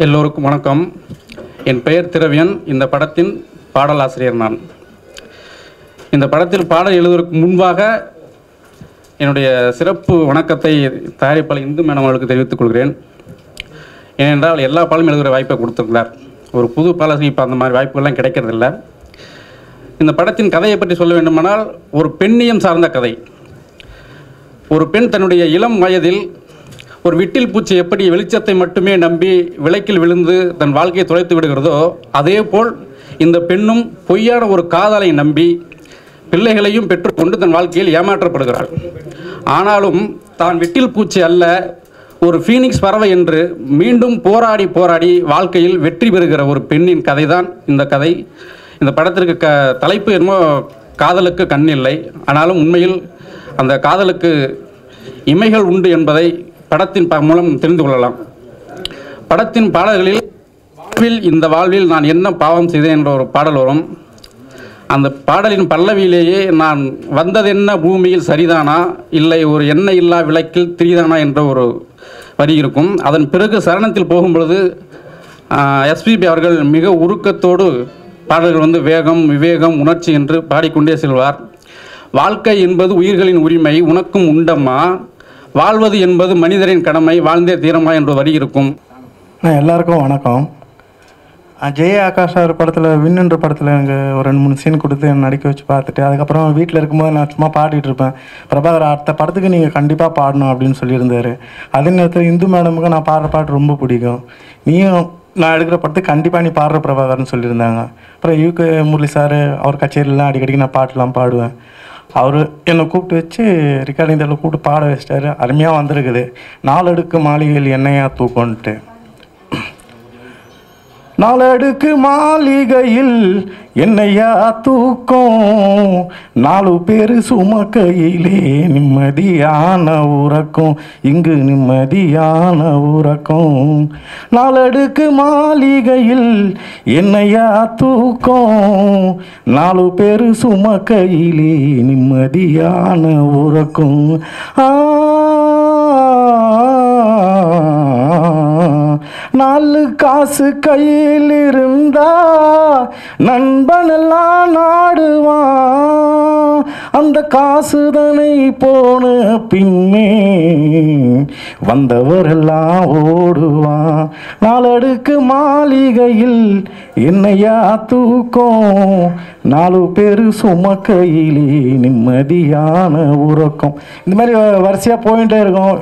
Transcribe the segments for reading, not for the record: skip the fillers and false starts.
எல்லோருக்கும் வணக்கம். என் பெயர் திரவியன். இந்த படத்தின் பாடலாசிரியர் நான். இந்த படத்தில் பாடல் எழுதுவதற்கு முன்பாக என்னுடைய சிறப்பு வணக்கத்தை தயாரிப்பாளர் இந்து மேடம் அவர்களுக்கு தெரிவித்துக் கொள்கிறேன். ஏனென்றால் எல்லா பாடலும் எழுதுகிற வாய்ப்பை கொடுத்திருந்தார். ஒரு புது பாடலாசிரியர் இப்போ அந்த மாதிரி வாய்ப்புகள்லாம் கிடைக்கிறதில்ல. இந்த படத்தின் கதையை பற்றி சொல்ல வேண்டுமானால், ஒரு பெண்ணியம் சார்ந்த கதை. ஒரு பெண் தன்னுடைய இளம் வயதில் ஒரு விட்டில் பூச்சி எப்படி வெளிச்சத்தை மட்டுமே நம்பி விளக்கில் விழுந்து தன் வாழ்க்கையை தொலைத்து விடுகிறதோ, அதே போல் இந்த பெண்ணும் பொய்யான ஒரு காதலை நம்பி பிள்ளைகளையும் பெற்றுக்கொண்டு தன் வாழ்க்கையில் ஏமாற்றப்படுகிறாள். ஆனாலும் தான் விட்டில் பூச்சி அல்ல, ஒரு ஃபீனிக்ஸ் பறவை என்று மீண்டும் போராடி போராடி வாழ்க்கையில் வெற்றி பெறுகிற ஒரு பெண்ணின் கதை தான் இந்த கதை. இந்த படத்திற்கு தலைப்பு என்னமோ காதலுக்கு கண் இல்லை, ஆனாலும் உண்மையில் அந்த காதலுக்கு இமைகள் உண்டு என்பதை படத்தின் மூலம் தெரிந்து கொள்ளலாம். படத்தின் பாடல்களில் இந்த வாழ்வில் நான் என்ன பாவம் செய்தேன் என்ற ஒரு பாடல் வரும். அந்த பாடலின் பல்லவியிலேயே நான் வந்ததென்ன பூமியில் சரிதானா, இல்லை ஒரு எண்ணெய் இல்லா விளக்கில் திரிதானா என்ற ஒரு வரி இருக்கும். அதன் பிறகு சரணத்தில் போகும்பொழுது எஸ்பிபி அவர்கள் மிக உருக்கத்தோடு பாடல்கள் வேகம், விவேகம், உணர்ச்சி என்று பாடிக்கொண்டே செல்வார். வாழ்க்கை என்பது உயிர்களின் உரிமை, உனக்கும் உண்டம்மா, வாழ்வது என்பது மனிதரின் கடமை, வாழ்ந்தே தீரமா என்ற வரி இருக்கும். எல்லாருக்கும் வணக்கம். ஜெய ஆகாஷ் அவர் படத்தில் விண்ணுன்ற படத்தில் எனக்கு ஒரு 2-3 சீன் கொடுத்து என்னை நடிக்க வச்சு பார்த்துட்டு, அதுக்கப்புறம் வீட்டில் இருக்கும்போது நான் சும்மா பாடிட்டு இருப்பேன். பிரபாகர், அடுத்த படத்துக்கு நீங்கள் கண்டிப்பாக பாடணும் அப்படின்னு சொல்லியிருந்தார். அதே நேரத்தில் இந்து மேடமுக்கு நான் பாடுற பாட்டு ரொம்ப பிடிக்கும், நீயும் நான் எடுக்கிற படத்துக்கு கண்டிப்பாக நீ பாடுற பிரபாகர்னு சொல்லியிருந்தாங்க. அப்புறம் யூகே முரளி சார் அவர் கச்சேரிலாம் அடிக்கடிக்கு நான் பாட்டெலாம் பாடுவேன். அவர் என்னை கூப்பிட்டு வச்சு ரெக்கார்டிங் தட்டில் கூப்பிட்டு பாட வச்சிட்டாரு. அருமையாக வந்திருக்குது. 4 அடுக்கு மாளிகையில் என்னையா தூக்கம்ன்ட்டு. 4 அடுக்கு மாளிகையில் என்னையா தூக்கம், 4 பேர் சுமக்கையிலே நிம்மதியான உறக்கம், இங்கு நிம்மதியான உறக்கம். 4 அடுக்கு மாளிகையில் என்னையா தூக்கம், 4 பேர் சுமக்கையிலே நிம்மதியான உறக்கம். 4 காசு கையில் இருந்தா நண்பனெல்லாம் நாடுவான், அந்த காசுதனை போன பின்னே வந்தவரெல்லாம் ஓடுவான். 4 அடுக்கு மாளிகையில் என்னையா தூக்கம், 4 பேர் சுமக்கையிலே நிம்மதியான உறக்கம். இந்த மாதிரி வரிசையாக போயிட்டே இருக்கும்.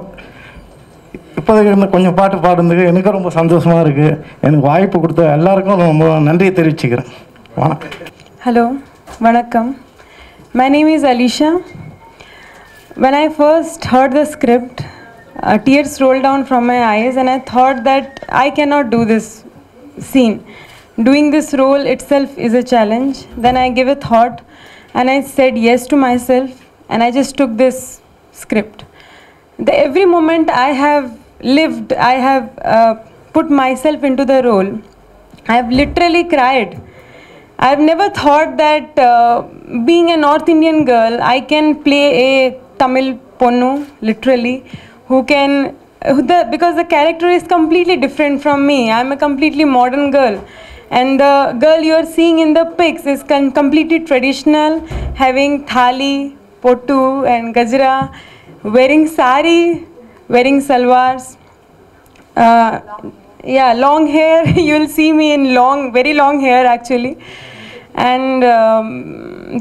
இப்போதைக்கு இருந்து கொஞ்சம் பாட்டு பாடுறதுக்கு எனக்கு ரொம்ப சந்தோஷமாக இருக்குது. எனக்கு வாய்ப்பு கொடுத்த எல்லாருக்கும் ரொம்ப நன்றியை தெரிவிச்சுக்கிறேன். வணக்கம். Hello, vanakkam. My name is Alisha. When I first heard the script, tears rolled down from my eyes and I thought that I cannot do this scene. Doing this role itself is a challenge. Then I gave a thought and I said yes to myself and I just took this script. Every moment I have lived, I have put myself into the role. I have literally cried. I have never thought that being a North Indian girl, I can play a Tamil ponnu, literally, because the character is completely different from me. I am a completely modern girl. And the girl you are seeing in the pics is completely traditional, having thali, pottu and gajra, wearing sari, wearing salwars, long hair. You will see me in very long hair actually. And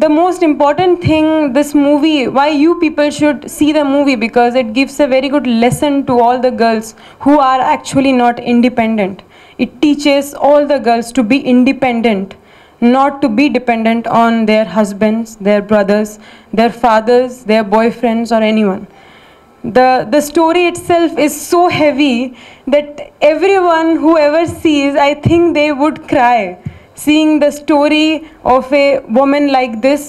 the most important thing, this movie, why you people should see the movie, because it gives a very good lesson to all the girls who are actually not independent. It teaches all the girls to be independent, not to be dependent on their husbands, their brothers, their fathers, their boyfriends or anyone. The story itself is so heavy that everyone who ever sees, I think they would cry seeing the story of a woman like this.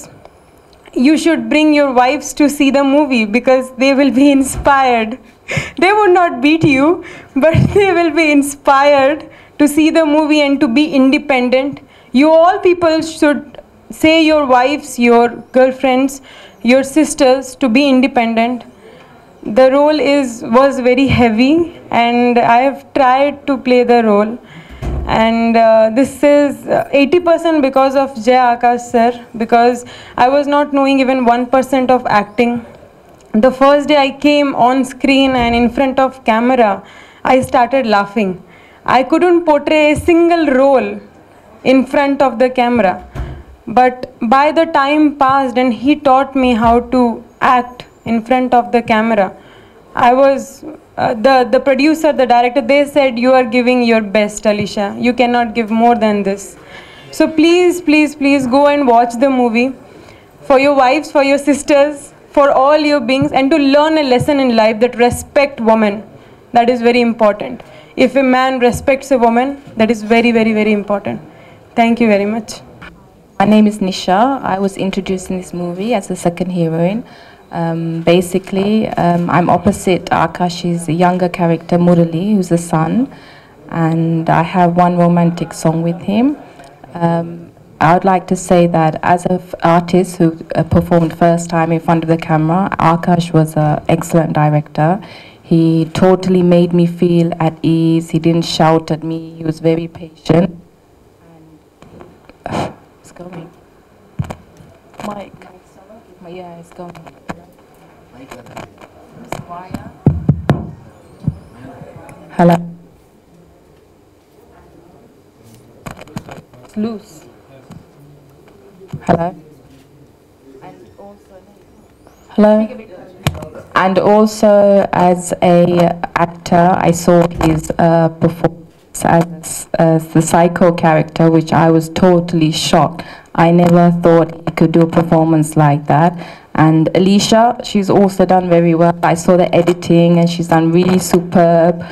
You should bring your wives to see the movie because they will be inspired. They would not beat you, but they will be inspired to see the movie and to be independent. You all people should say your wives, your girlfriends, your sisters to be independent. The role was very heavy, and I have tried to play the role. And this is 80% because of Jay Akash sir, because I was not knowing even 1% of acting. The first day I came on screen and in front of camera, I started laughing. I couldn't portray a single role in front of the camera. But by the time passed and he taught me how to act in front of the camera, I was, the producer, the director, they said, you are giving your best, Alisha. You cannot give more than this. So please, please, please go and watch the movie for your wives, for your sisters, for all your beings, and to learn a lesson in life that respect women. That is very important. If a man respects a woman, that is very, very, very important. Thank you very much. My name is Nisha. I was introduced in this movie as the second heroine. Basically, I'm opposite Akash's younger character, Murali, who's the son, and I have one romantic song with him. I would like to say that as an artist who performed first time in front of the camera, Akash was an excellent director. He totally made me feel at ease. He didn't shout at me. He was very patient. And it's going. Mike. Yeah, it's going. Hello. It's loose. Hello. Hello. And also, as a actor, I saw his performance as the psycho character, which I was totally shocked. I never thought he could do a performance like that. And Alisha, she's also done very well. I saw the editing and she's done really superb.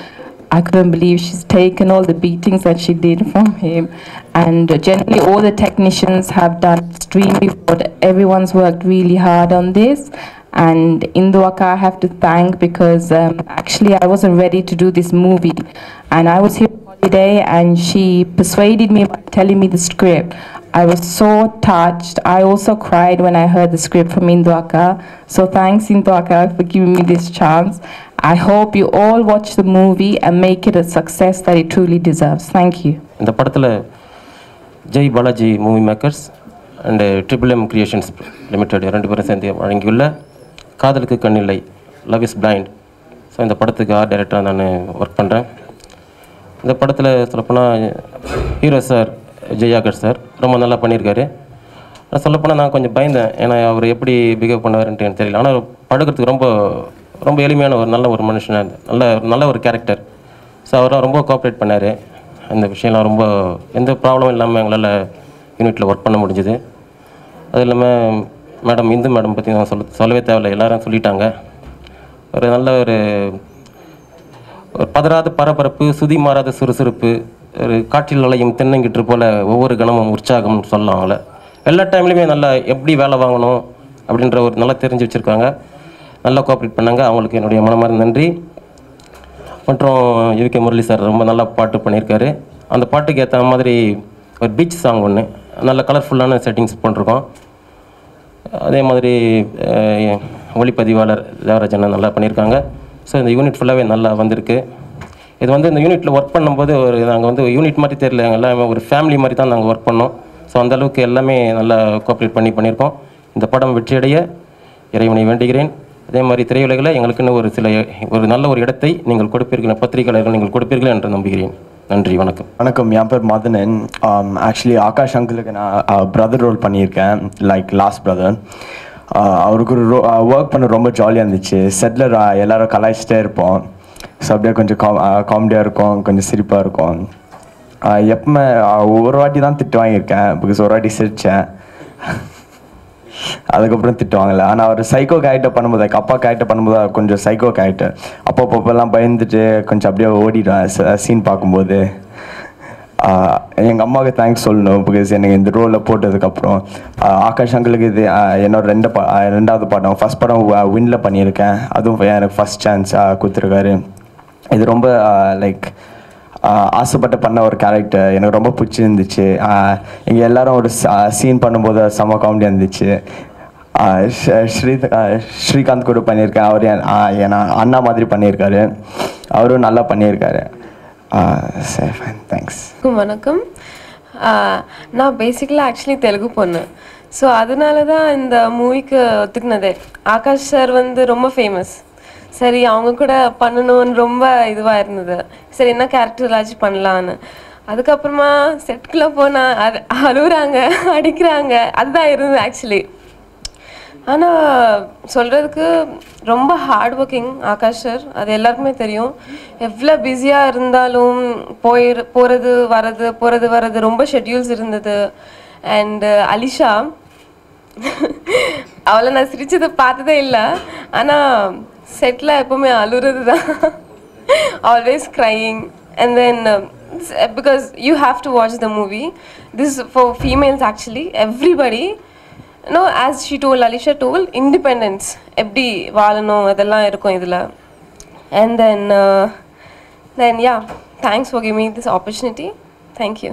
I couldn't believe she's taken all the beatings that she did from him. And generally all the technicians have done extremely well. Everyone's worked really hard on this. And Induaka I have to thank because actually I wasn't ready to do this movie. And I was here on holiday and she persuaded me by telling me the script. I was so touched. I also cried when I heard the script from Induaka. So thanks Induaka for giving me this chance. I hope you all watch the movie and make it a success that it truly deserves. Thank you. இந்த படத்தில் Jai Balaji movie makers and triple M creations limited ரெண்டு பேரும் சேர்ந்து வழங்கியுள்ள காதலுக்கு கண்ணில்லை, love is blind. So இந்த படத்துக்கு art டைரக்டராக நான் ஒர்க் பண்ணுறேன். இந்த படத்தில் சொல்லப்போனால் ஹீரோ சார் ஜெயாகர் சார் ரொம்ப நல்லா பண்ணியிருக்காரு. நான் சொல்லப்போனால் நான் கொஞ்சம் பயந்தேன், ஏன்னா அவர் எப்படி பிஹேவ் பண்ணுவாருன்ட்டு எனக்கு தெரியல. ஆனால் படுக்கிறதுக்கு ரொம்ப ரொம்ப எளிமையான ஒரு நல்ல ஒரு மனுஷனாக நல்ல ஒரு கேரக்டர். ஸோ அவரெலாம் ரொம்ப கோஆப்ரேட் பண்ணார். அந்த விஷயம்லாம் ரொம்ப எந்த ப்ராப்ளமும் இல்லாமல் எங்களால் யூனிட்டில் ஒர்க் பண்ண முடிஞ்சுது. அது இல்லாமல் மேடம் இந்து மேடம் பற்றி நான் சொல்லவே தேவையில்லை, எல்லோரும் சொல்லிட்டாங்க. ஒரு நல்ல ஒரு பதறாத பரபரப்பு, சுதி மாறாத சுறுசுறுப்பு, ஒரு காற்றில் அலையும் தென்னங்கிட்டு போல் ஒவ்வொரு கணமும் உற்சாகம் சொல்லலாம். அவங்கள எல்லா டைம்லேயுமே நல்லா எப்படி வேலை வாங்கணும் அப்படின்ற ஒரு நல்லா தெரிஞ்சு வச்சுருக்காங்க. நல்லா கோஆப்ரேட் பண்ணாங்க. அவங்களுக்கு என்னுடைய மனமார்ந்த நன்றி. மற்றும் யுகே முரளி சார் ரொம்ப நல்லா பாட்டு பண்ணியிருக்காரு. அந்த பாட்டுக்கு ஏற்ற மாதிரி ஒரு பீச் சாங் ஒன்று நல்ல கலர்ஃபுல்லான செட்டிங்ஸ் போட்டிருக்கோம். அதே மாதிரி ஒளிப்பதிவாளர் தேவராஜன் நல்லா பண்ணியிருக்காங்க. ஸோ இந்த யூனிட் ஃபுல்லாகவே நல்லா வந்திருக்கு. இது வந்து இந்த யூனிட்டில் ஒர்க் பண்ணும்போது ஒரு நாங்கள் வந்து யூனிட் மாதிரி தெரியல, எல்லாமே ஒரு ஃபேமிலி மாதிரி தான் நாங்கள் ஒர்க் பண்ணோம். ஸோ அந்தளவுக்கு எல்லாமே நல்லா கோஆப்ரேட் பண்ணியிருக்கோம். இந்த படம் வெற்றியடைய இறைவனை வேண்டுகிறேன். அதே மாதிரி திரையுலகில் எங்களுக்குன்னு ஒரு நல்ல ஒரு இடத்தை நீங்கள் கொடுப்பீர்கள், பத்திரிகையாளர்கள் நீங்கள் கொடுப்பீர்கள் என்று நம்புகிறேன். நன்றி, வணக்கம். வணக்கம், என் பேர் மதனன். ஆக்சுவலி ஆகாஷ் அங்கிளுக்கு நான் பிரதர் ரோல் பண்ணியிருக்கேன், லைக் லாஸ்ட் பிரதர். அவருக்கு ஒரு ஒர்க் பண்ண ரொம்ப ஜாலியாக இருந்துச்சு. செட்டில் எல்லோரும் கலாய்ச்சிட்டே இருப்போம். ஸோ அப்படியே கொஞ்சம் காமெடியாக இருக்கும், கொஞ்சம் சிரிப்பாக இருக்கும். எப்பவுமே ஒரு வாட்டி தான் திட்டு வாங்கியிருக்கேன், பிகாஸ் ஒரு வாட்டி சிரித்தேன், அதுக்கப்புறம் திட்டுவாங்கல்ல. ஆனால் அவர் சைக்கோ கேரக்டர் பண்ணும்போது, அப்பா கேரக்டர் பண்ணும்போது கொஞ்சம் சைக்கோ கேரக்டர். அப்பப்பெல்லாம் பயந்துட்டு கொஞ்சம் அப்படியே ஓடிடுவேன் சீன் பார்க்கும்போது. எங்கள் அம்மாவுக்கு தேங்க்ஸ் சொல்லணும், பிகாஸ் எனக்கு இந்த ரோலில் போட்டதுக்கப்புறம். ஆகாஷ் அங்கிளுக்கு இது என்னோட ரெண்டாவது படம். ஃபஸ்ட் படம் வின்ல பண்ணியிருக்கேன், அதுவும் எனக்கு ஃபஸ்ட் சான்ஸ் கொடுத்துருக்காரு. இது ரொம்ப லைக் ஆசைப்பட்டு பண்ண ஒரு கேரக்டர், எனக்கு ரொம்ப பிடிச்சிருந்துச்சு. இங்கே எல்லோரும் ஒரு சீன் பண்ணும்போது செம்ம காமெடியாக இருந்துச்சு. ஸ்ரீகாந்த் கூட பண்ணியிருக்கேன். அவர் என் அண்ணா மாதிரி பண்ணியிருக்காரு. அவரும் நல்லா பண்ணியிருக்காரு. சரி ஃபைன், தேங்க்ஸ். வணக்கம். நான் பேசிக்கலாக ஆக்சுவலி தெலுங்கு பொண்ணு. ஸோ அதனால தான் இந்த மூவிக்கு ஒத்துக்குனதே. ஆகாஷ் சார் வந்து ரொம்ப ஃபேமஸ். சரி அவங்க கூட பண்ணணும்னு ரொம்ப இதுவாக இருந்தது. சரி என்ன கேரக்டர்லாச்சும் பண்ணலான்னு. அதுக்கப்புறமா செட்டுக்குள்ளே போனால் அது அழுகுறாங்க, அடிக்கிறாங்க, அதுதான் இருந்தது ஆக்சுவலி. ஆனால் சொல்கிறதுக்கு ரொம்ப ஹார்ட் ஒர்க்கிங் ஆகாஷ் சார், அது எல்லாருக்குமே தெரியும். எவ்வளோ பிஸியாக இருந்தாலும் போகிறது வர்றது ரொம்ப ஷெட்யூல்ஸ் இருந்தது. அண்டு அலிஷா, அவளை நான் சிரிச்சதை பார்த்ததே இல்லை. ஆனால் செட்டில் எப்போவுமே அழுகிறது தான். Always crying. And then because you have to watch the movie. This for females actually. Everybody know, as she told, Alisha told, independence எப்படி வாழணும் அதெல்லாம் இருக்கும் இதில். And then ya, thanks for giving this opportunity. Thank you.